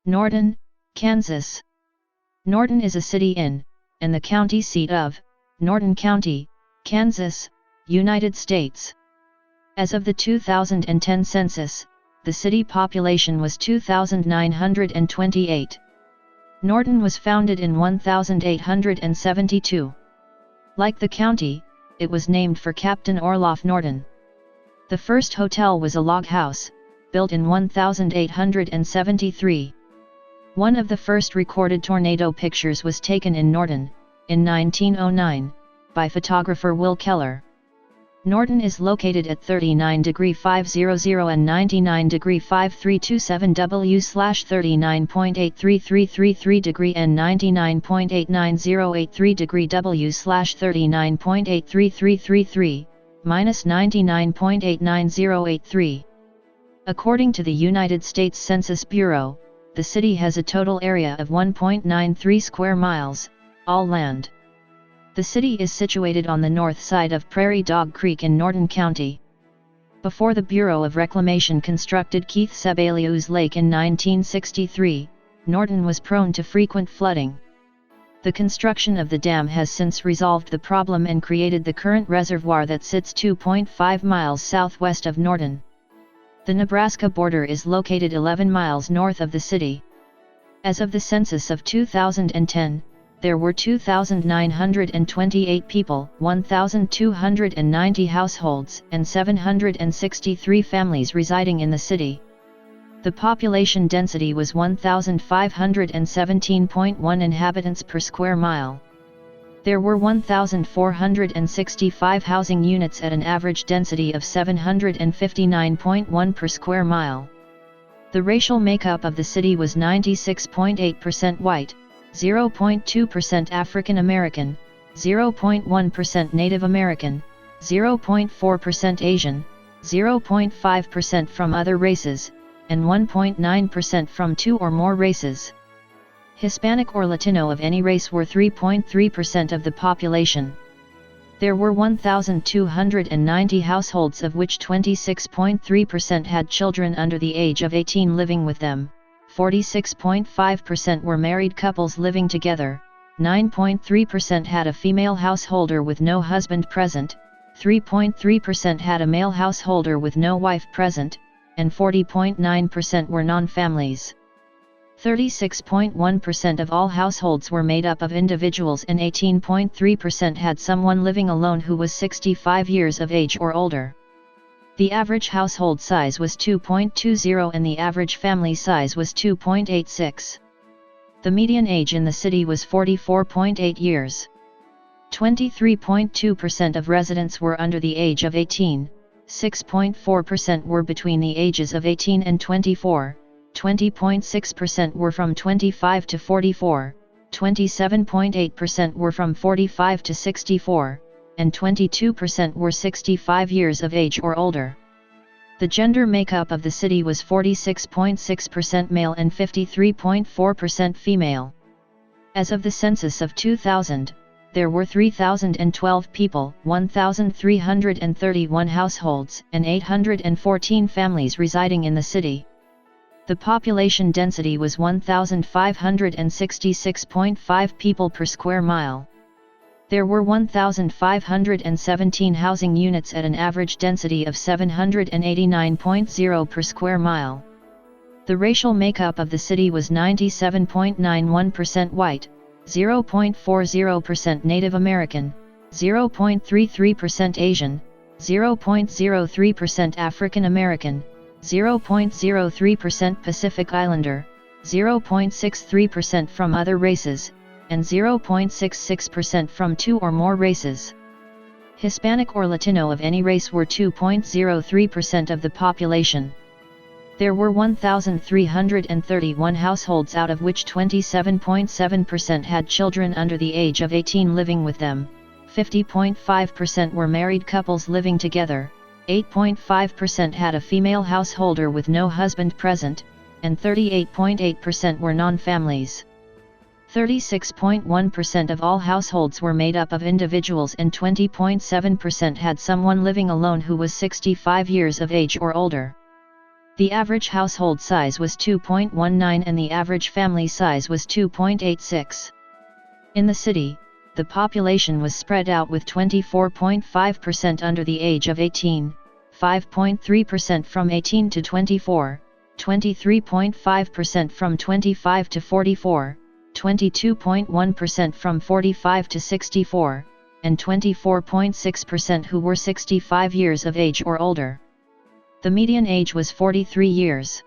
Norton, Kansas. Norton is a city in, and the county seat of, Norton County, Kansas, United States. As of the 2010 census, the city population was 2,928. Norton was founded in 1872. Like the county, it was named for Captain Orloff Norton. The first hotel was a log house, built in 1873. One of the first recorded tornado pictures was taken in Norton, in 1909, by photographer Will Keller. Norton is located at 39°500 and 99°5327 W/39.83333° and 99.89083° W/39.83333, -99.89083. According to the United States Census Bureau, the city has a total area of 1.93 square miles, all land. The city is situated on the north side of Prairie Dog Creek in Norton County. Before the Bureau of Reclamation constructed Keith Sebelius Lake in 1963, Norton was prone to frequent flooding. The construction of the dam has since resolved the problem and created the current reservoir that sits 2.5 miles southwest of Norton. The Nebraska border is located 11 miles north of the city. As of the census of 2010, there were 2,928 people, 1,290 households, and 763 families residing in the city. The population density was 1,517.1 inhabitants per square mile. There were 1,465 housing units at an average density of 759.1 per square mile. The racial makeup of the city was 96.8% white, 0.2% African American, 0.1% Native American, 0.4% Asian, 0.5% from other races, and 1.9% from two or more races. Hispanic or Latino of any race were 3.3% of the population. There were 1,290 households, of which 26.3% had children under the age of 18 living with them, 46.5% were married couples living together, 9.3% had a female householder with no husband present, 3.3% had a male householder with no wife present, and 40.9% were non-families. 36.1% of all households were made up of individuals and 18.3% had someone living alone who was 65 years of age or older. The average household size was 2.20 and the average family size was 2.86. The median age in the city was 44.8 years. 23.2% of residents were under the age of 18, 6.4% were between the ages of 18 and 24, 20.6% were from 25 to 44, 27.8% were from 45 to 64, and 22% were 65 years of age or older. The gender makeup of the city was 46.6% male and 53.4% female. As of the census of 2000, there were 3,012 people, 1,331 households, and 814 families residing in the city. The population density was 1,566.5 people per square mile. There were 1,517 housing units at an average density of 789.0 per square mile. The racial makeup of the city was 97.91% white, 0.40% Native American, 0.33% Asian, 0.03% African American, 0.03% Pacific Islander, 0.63% from other races, and 0.66% from two or more races. Hispanic or Latino of any race were 2.03% of the population. There were 1,331 households, out of which 27.7% had children under the age of 18 living with them, 50.5% were married couples living together, 8.5% had a female householder with no husband present, and 38.8% were non-families. 36.1% of all households were made up of individuals and 20.7% had someone living alone who was 65 years of age or older. The average household size was 2.19 and the average family size was 2.86. In the city, the population was spread out with 24.5% under the age of 18, 5.3% from 18 to 24, 23.5% from 25 to 44, 22.1% from 45 to 64, and 24.6% who were 65 years of age or older. The median age was 43 years.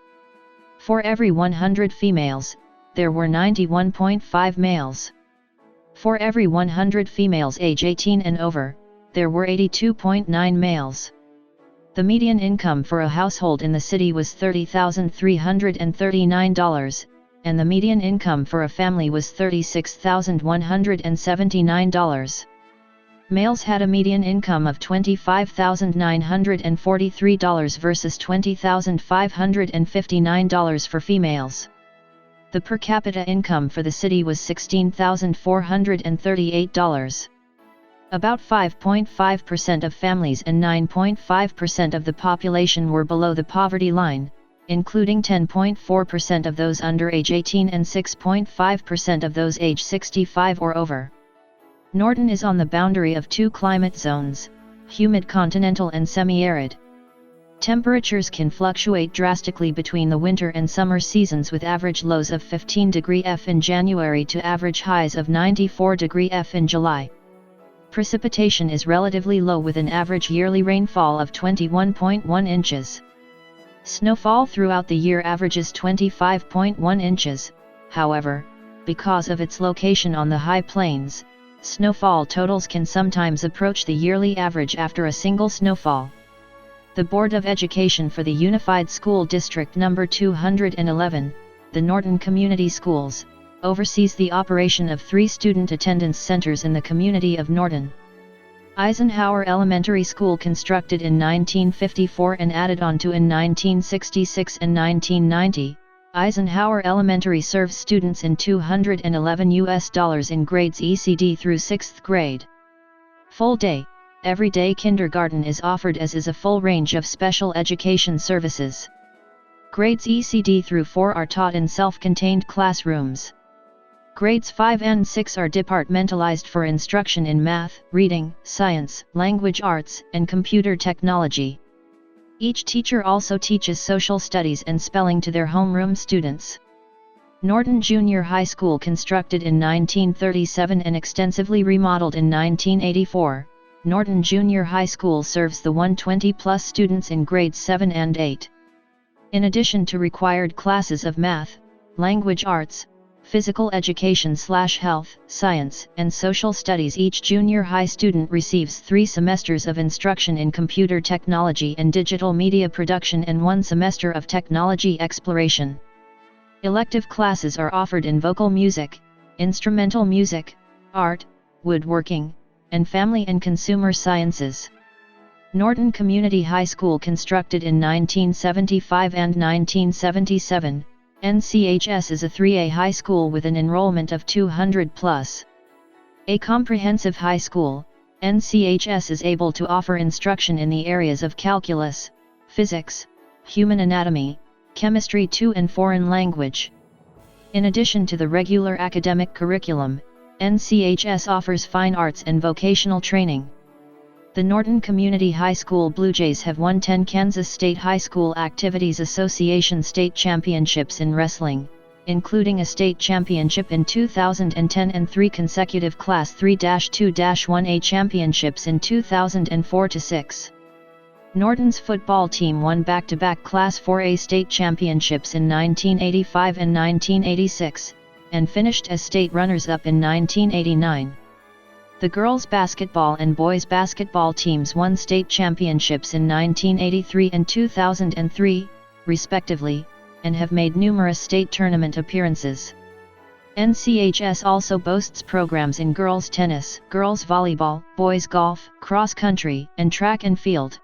For every 100 females, there were 91.5 males. For every 100 females age 18 and over, there were 82.9 males. The median income for a household in the city was $30,339, and the median income for a family was $36,179. Males had a median income of $25,943 versus $20,559 for females. The per capita income for the city was $16,438. About 5.5% of families and 9.5% of the population were below the poverty line, including 10.4% of those under age 18 and 6.5% of those age 65 or over. Norton is on the boundary of two climate zones, humid continental and semi-arid. Temperatures can fluctuate drastically between the winter and summer seasons with average lows of 15°F in January to average highs of 94°F in July. Precipitation is relatively low with an average yearly rainfall of 21.1 inches. Snowfall throughout the year averages 25.1 inches, however, because of its location on the high plains, snowfall totals can sometimes approach the yearly average after a single snowfall. The Board of Education for the Unified School District No. 211, the Norton Community Schools, oversees the operation of 3 student attendance centers in the community of Norton. Eisenhower Elementary School, constructed in 1954 and added on to in 1966 and 1990, Eisenhower Elementary serves students in $211 in grades ECD through 6th grade. Full day, everyday kindergarten is offered, as is a full range of special education services. Grades ECD through 4 are taught in self-contained classrooms. Grades 5 and 6 are departmentalized for instruction in math, reading, science, language arts, and computer technology. Each teacher also teaches social studies and spelling to their homeroom students. Norton Junior High School, constructed in 1937 and extensively remodeled in 1984, Norton Junior High School serves the 120-plus students in grades 7 and 8. In addition to required classes of math, language arts, physical education/health, science, and social studies, each junior high student receives 3 semesters of instruction in computer technology and digital media production and 1 semester of technology exploration. Elective classes are offered in vocal music, instrumental music, art, woodworking, and family and consumer sciences. Norton Community High School, constructed in 1975 and 1977, NCHS is a 3A high school with an enrollment of 200+. A comprehensive high school, NCHS is able to offer instruction in the areas of calculus, physics, human anatomy, chemistry 2 and foreign language. In addition to the regular academic curriculum, NCHS offers fine arts and vocational training. The Norton Community High School Blue Jays have won 10 Kansas State High School Activities Association state championships in wrestling, including a state championship in 2010 and 3 consecutive Class 3-2-1A championships in 2004-6. Norton's football team won back-to-back Class 4A state championships in 1985 and 1986, and finished as state runners-up in 1989. The girls' basketball and boys' basketball teams won state championships in 1983 and 2003, respectively, and have made numerous state tournament appearances. NCHS also boasts programs in girls' tennis, girls' volleyball, boys' golf, cross-country, and track and field.